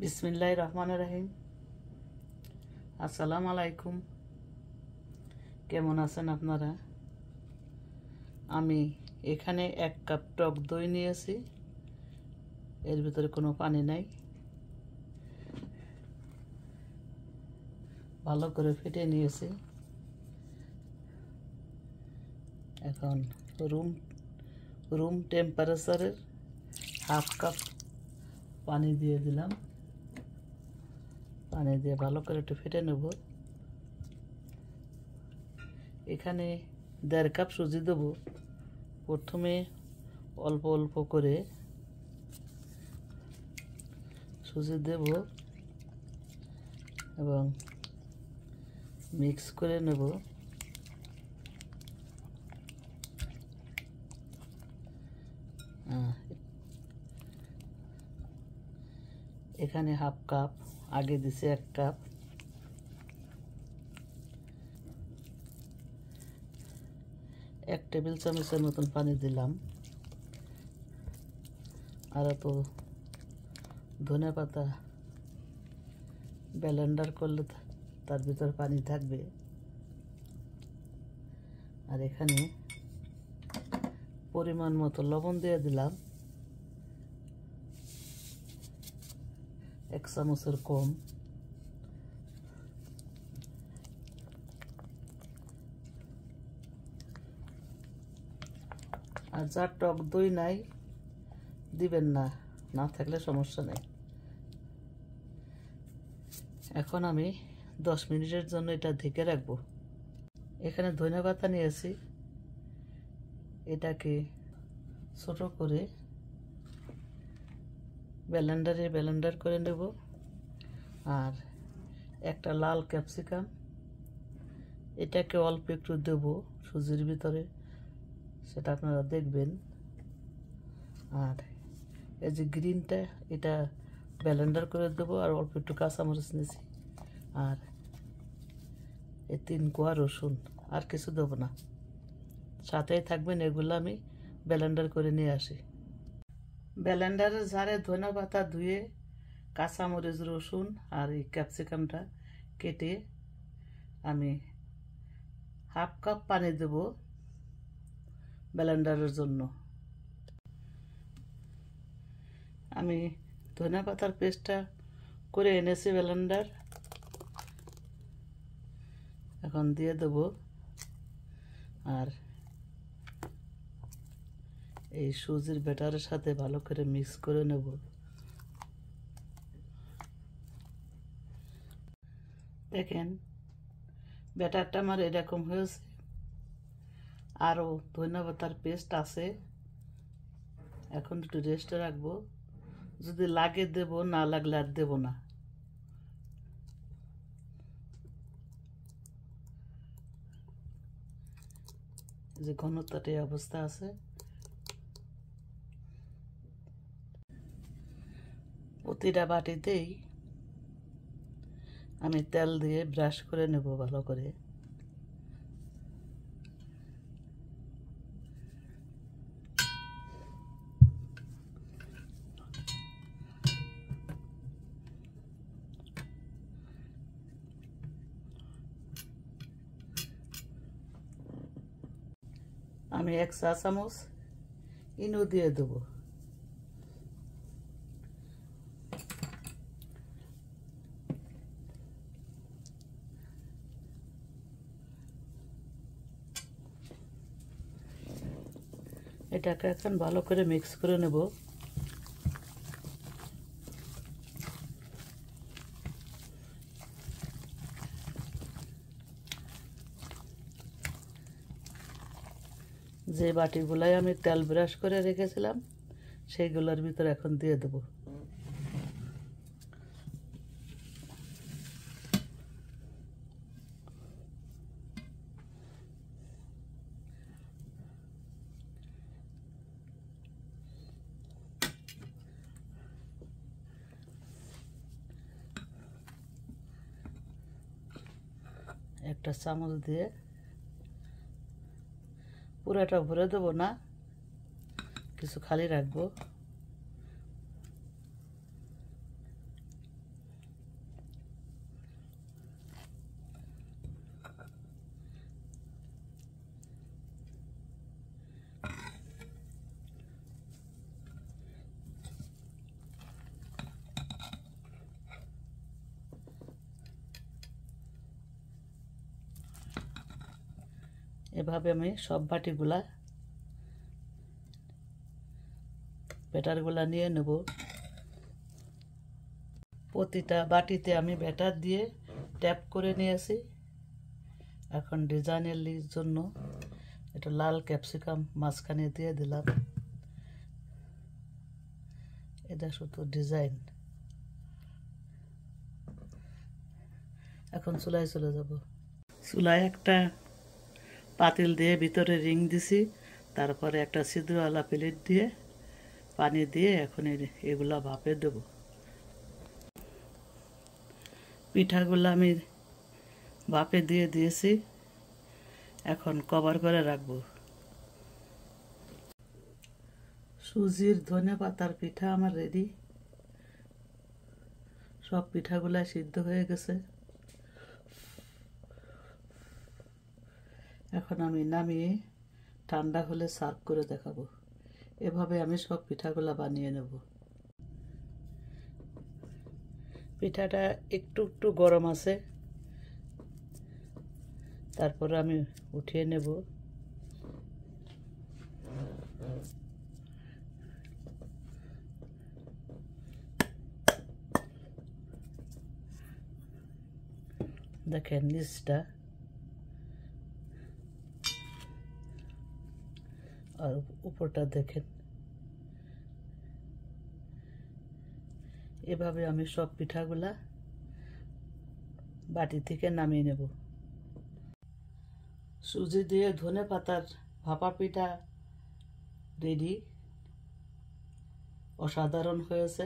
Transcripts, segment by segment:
বিসমিল্লাহির রহমানির রহিম। আসসালামু আলাইকুম। কেমন আছেন আপনারা? আমি এখানে 1 কাপ টক দই নিয়েছি। এর ভিতরে কোনো পানি নাই। ভালো করে ফেটে নিয়েছি। এখন রুম টেম্পারেচারের হাফ কাপ পানি দিয়ে দিলাম। পানি দিয়ে ভালো করে একটু ফেটে নেব। এখানে 1.5 কাপ সুজি দেব। প্রথমে অল্প অল্প করে সুজি দেব এবং মিক্স করে নেব। এখানে হাফ কাপ, আগে দিছি 1 কাপ। এক টেবিল চামচের মতন পানি দিলাম। আর তো ধনে পাতা ব্লেন্ডার করলে তার ভিতর পানি থাকবে। আর এখানে পরিমাণ মতো লবণ দিয়ে দিলাম, 1 চামচের কম। আর যার টক দই নাই দিবেন না, না থাকলে সমস্যা নেই। এখন আমি 10 মিনিটের জন্য এটা ঢেকে রাখবো। এখানে ধনে পাতা নিয়েছি, এটাকে ছোট করে ব্লেন্ডার করে নেব। আর একটা লাল ক্যাপসিকাম, এটাকে অল্প একটু দেব সুজির ভিতরে, সেটা আপনারা দেখবেন। আর এই যে গ্রিনটা, এটা ব্লেন্ডার করে দেবো। আর অল্প একটু কাঁচামরিচ নিয়েছি। আর এই 3 কোয়া রসুন, আর কিছু দেবো না। সাথেই থাকবেন। এগুলো আমি ব্লেন্ডার করে নিয়ে আসি। ব্লেন্ডারের ঝাড়ে ধনে পাতা ধুয়ে, কাঁচামরিচ, রসুন আর এই ক্যাপসিকামটা কেটে আমি হাফ কাপ পানি দেব ব্লেন্ডারের জন্য। আমি ধনে পাতার পেস্টটা করে এনেছি ব্লেন্ডার। এখন দিয়ে দেব। আর এই সুজির ব্যাটারের সাথে ভালো করে মিক্স করে নেব। দেখেন ব্যাটারটা আমার এরকম হয়েছে। আরও ধনে পাতার পেস্ট আছে, এখন একটু রেস্টে রাখবো। যদি লাগে দেব, না লাগলে আর দেব না। যে ঘনত্বটা এই অবস্থা আছে। প্রতিটা বাটিতেই আমি তেল দিয়ে ব্রাশ করে নেব ভালো করে। আমি 1 চা চামচ ইনো দিয়ে দেবো। এটাকে এখন ভালো করে মিক্স করে নেব। যে বাটিগুলাই আমি তেল ব্রাশ করে রেখেছিলাম, সেইগুলোর ভিতরে এখন দিয়ে দেব। একটা চামচ দিয়ে পুরাটা ভরে দেবো না, কিছু খালি রাখবো। এভাবে আমি সব বাটিগুলা ব্যাটারগুলা নিয়ে নেব। প্রতিটা বাটিতে আমি ব্যাটার দিয়ে ট্যাপ করে নিয়েছি। এখন ডিজাইনের জন্য এটা লাল ক্যাপসিকাম মাঝখানে দিয়ে দিলাম। এটা শুধু ডিজাইন। এখন চুলায় চলে যাব। চুলায় একটা পাতিল দিয়ে ভিতরে রিং দিছি, তারপরে একটা ছিদ্রওয়ালা প্লেট দিয়ে পানি দিয়ে এখন এগুলা ভাপে দেব। পিঠাগুলো আমি ভাপে দিয়ে দিয়েছি, এখন কভার করে রাখবো। সুজির ধনেপাতার পিঠা আমার রেডি। সব পিঠাগুলা সিদ্ধ হয়ে গেছে। এখন আমি নামিয়ে ঠান্ডা হলে সার্ভ করে দেখাবো। এভাবে আমি সব পিঠাগুলা বানিয়ে নেব। পিঠাটা একটু একটু গরম আছে, তারপরে আমি উঠিয়ে নেব। দেখেন নিচটা আর উপরটা দেখেন। এভাবে আমি সব পিঠাগুলা বাটি থেকে নামিয়ে নেব। সুজি দিয়ে ধনেপাতার ভাপা পিঠা রেডি। অসাধারণ হয়েছে।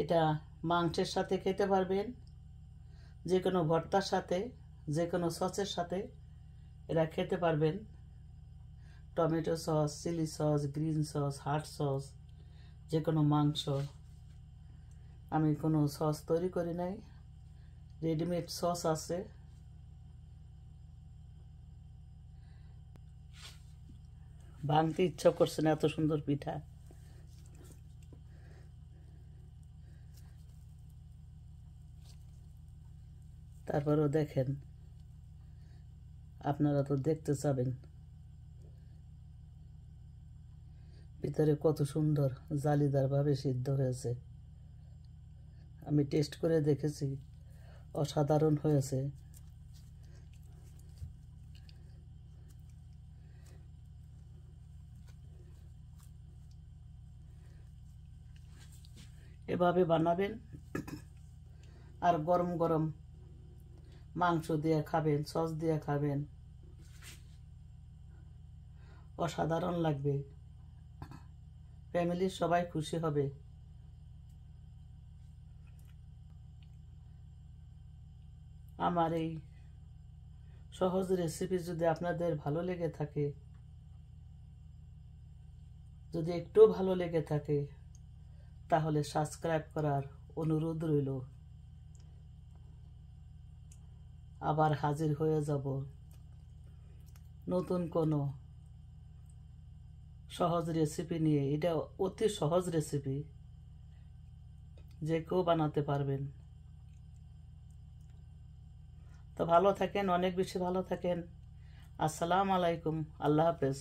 এটা মাংসের সাথে খেতে পারবেন, যে কোনো ভর্তার সাথে, যে কোনো সসের সাথে এরা খেতে পারবেন। Tomato sauce, chilli sauce, green sauce, hot sauce, যে কোনো মাংস। আমি কোনো সস তৈরি করি নাই, রেডিমেড সস আছে। ভাঙতে ইচ্ছা করছে না, এত সুন্দর পিঠা। তারপরেও দেখেন, আপনারা তো দেখতে চাবেন ভিতরে কত সুন্দর জালিদারভাবে সিদ্ধ হয়েছে। আমি টেস্ট করে দেখেছি, অসাধারণ হয়েছে। এভাবে বানাবেন, আর গরম গরম মাংস দিয়ে খাবেন, সস দিয়ে খাবেন, অসাধারণ লাগবে। ফ্যামিলির সবাই খুশি হবে। আমার এই সহজ রেসিপি যদি আপনাদের ভালো লেগে থাকে, যদি একটু ভালো লেগে থাকে, তাহলে সাবস্ক্রাইব করার অনুরোধ রইল। আবার হাজির হয়ে যাব নতুন কোনো সহজ রেসিপি নিয়ে। এটা অতি সহজ রেসিপি, যে কেউ বানাতে পারবেন। তো ভালো থাকেন, অনেক বেশি ভালো থাকেন। আসসালামু আলাইকুম, আল্লাহ হাফেজ।